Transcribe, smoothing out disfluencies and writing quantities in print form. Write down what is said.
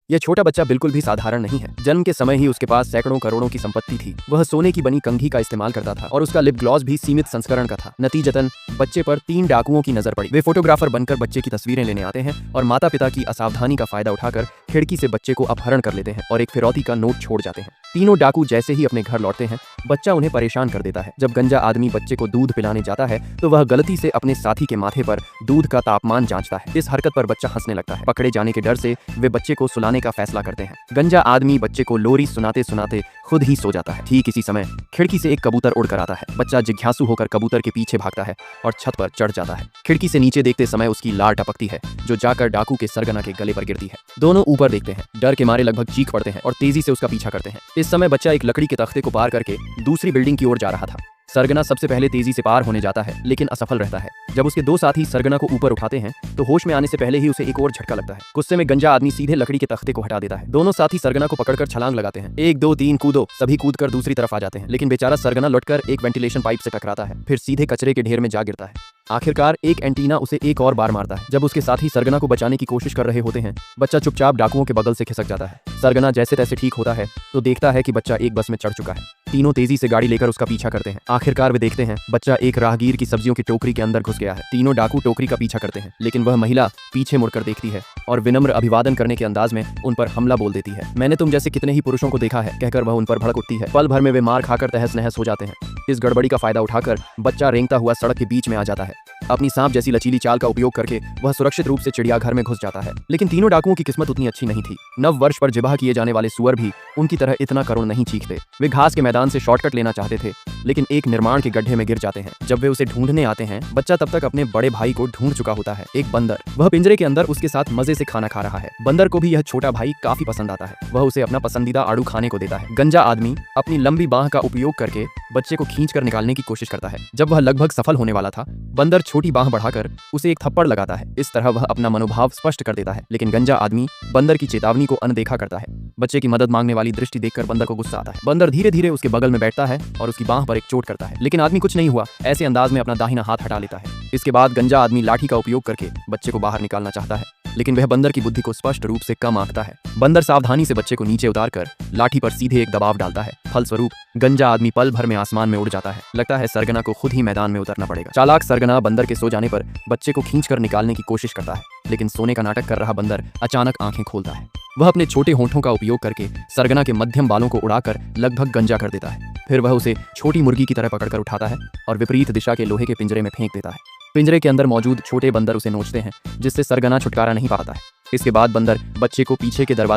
यह छोटा बच्चा बिल्कुल भी साधारण नहीं है। जन्म के समय ही उसके पास सैकड़ों करोड़ों की संपत्ति थी। वह सोने की बनी कंघी का इस्तेमाल करता था और उसका लिप ग्लॉस भी सीमित संस्करण का था। नतीजतन बच्चे पर 3 डाकुओं की नजर पड़ी। वे फोटोग्राफर बनकर बच्चे की तस्वीरें लेने आते हैं और माता पिता की असावधानी का फायदा उठाकर खिड़की से बच्चे को अपहरण कर लेते हैं और एक फिरौती का नोट छोड़ जाते हैं। तीनों डाकू जैसे ही अपने घर लौटते हैं, बच्चा उन्हें परेशान कर देता है। जब गंजा आदमी बच्चे को दूध पिलाने जाता है तो वह गलती से अपने साथी के माथे पर दूध का तापमान जांचता है। इस हरकत पर बच्चा हंसने लगता है। पकड़े जाने के डर से वे बच्चे को सुलाने का फैसला करते हैं। गंजा आदमी बच्चे को लोरी सुनाते सुनाते खुद ही सो जाता है। ठीक इसी समय खिड़की से एक कबूतर उड़कर आता है। बच्चा जिज्ञासु होकर कबूतर के पीछे भागता है और छत पर चढ़ जाता है। खिड़की से नीचे देखते समय उसकी लार टपकती है जो जाकर डाकू के सरगना के गले पर गिरती है। दोनों ऊपर देखते हैं, डर के मारे लगभग चीख पड़ते हैं और तेजी से उसका पीछा करते हैं। इस समय बच्चा एक लकड़ी के तख्ते को पार करके दूसरी बिल्डिंग की ओर जा रहा था। सरगना सबसे पहले तेजी से पार होने जाता है लेकिन असफल रहता है। जब उसके 2 साथी सरगना को ऊपर उठाते हैं तो होश में आने से पहले ही उसे एक और झटका लगता है। गुस्से में गंजा आदमी सीधे लकड़ी के तख्ते को हटा देता है। दोनों साथी सरगना को पकड़कर छलांग लगाते हैं। 1 2 3 कूदो। सभी कूदकर दूसरी तरफ आ जाते हैं लेकिन बेचारा सरगना लौटकर एक वेंटिलेशन पाइप से टकराता है, फिर सीधे कचरे के ढेर में जा गिरता है। आखिरकार एक एंटीना उसे एक और बार मारता है। जब उसके साथी सरगना को बचाने की कोशिश कर रहे होते हैं, बच्चा चुपचाप डाकुओं के बगल से खिसक जाता है। सरगना जैसे तैसे ठीक होता है तो देखता है कि बच्चा एक बस में चढ़ चुका है। तीनों तेजी से गाड़ी लेकर उसका पीछा करते हैं। आखिरकार वे देखते हैं बच्चा एक राहगीर की सब्जियों की टोकरी के अंदर घुस गया है। तीनों डाकू टोकरी का पीछा करते हैं लेकिन वह महिला पीछे मुड़कर देखती है और विनम्र अभिवादन करने के अंदाज में उन पर हमला बोल देती है। मैंने तुम जैसे कितने ही पुरुषों को देखा है, कहकर वह उन पर भड़क उठती है। पल भर में वे मार खाकर तहस नहस हो जाते हैं। इस गड़बड़ी का फायदा उठाकर बच्चा रेंगता हुआ सड़क के बीच में आ जाता है। अपनी सांप जैसी लचीली चाल का उपयोग करके वह सुरक्षित रूप से चिड़ियाघर में घुस जाता है। लेकिन तीनों डाकुओं की किस्मत उतनी अच्छी नहीं थी। नव वर्ष पर जिबाह किए जाने वाले सुअर भी उनकी तरह इतना करुण नहीं चीखते। वे घास के मैदान से शॉर्टकट लेना चाहते थे लेकिन एक निर्माण के गड्ढे में गिर जाते हैं। जब वे उसे ढूंढने आते हैं, बच्चा तब तक अपने बड़े भाई को ढूंढ चुका होता है, एक बंदर। वह पिंजरे के अंदर उसके साथ मजे से खाना खा रहा है। बंदर को भी यह छोटा भाई काफी पसंद आता है। वह उसे अपना पसंदीदा आड़ू खाने को देता है। गंजा आदमी अपनी लंबी बाह का उपयोग करके बच्चे को खींच कर निकालने की कोशिश करता है। जब वह लगभग सफल होने वाला था, बंदर छोटी बाह बढ़ाकर उसे एक थप्पड़ लगाता है। इस तरह वह अपना मनोभाव स्पष्ट कर देता है। लेकिन गंजा आदमी बंदर की चेतावनी को अनदेखा करता है। बच्चे की मदद मांगने वाली दृष्टि देखकर बंदर को गुस्सा आता है। बंदर धीरे धीरे उसके बगल में बैठता है और उसकी बाह पर एक चोट करता है लेकिन आदमी कुछ नहीं हुआ ऐसे अंदाज में अपना दाहिना हाथ हटा लेता है। इसके बाद गंजा आदमी लाठी का उपयोग करके बच्चे को बाहर निकालना चाहता है लेकिन वह बंदर की बुद्धि को स्पष्ट रूप से कम आंकता है। बंदर सावधानी से बच्चे को नीचे उतारकर लाठी पर सीधे एक दबाव डालता है। फलस्वरूप गंजा आदमी पल भर में आसमान में उड़ जाता है। लगता है सरगना को खुद ही मैदान में उतरना पड़ेगा। चालाक सरगना बंदर के सो जाने पर बच्चे को खींचकर निकालने की कोशिश करता है लेकिन सोने का नाटक कर रहा बंदर अचानक आंखें खोलता है। वह अपने छोटे होंठों का उपयोग करके सरगना के मध्यम बालों को उड़ाकर लगभग गंजा कर देता है। फिर वह उसे छोटी मुर्गी की तरह पकड़कर उठाता है और विपरीत दिशा के लोहे के पिंजरे में फेंक देता है। पिंजरे के अंदर मौजूद छोटे बंदर उसे नोचते हैं जिससे सरगना छुटकारा नहीं पाता है। इसके बाद बंदर बच्चे को पीछे के दरवाजे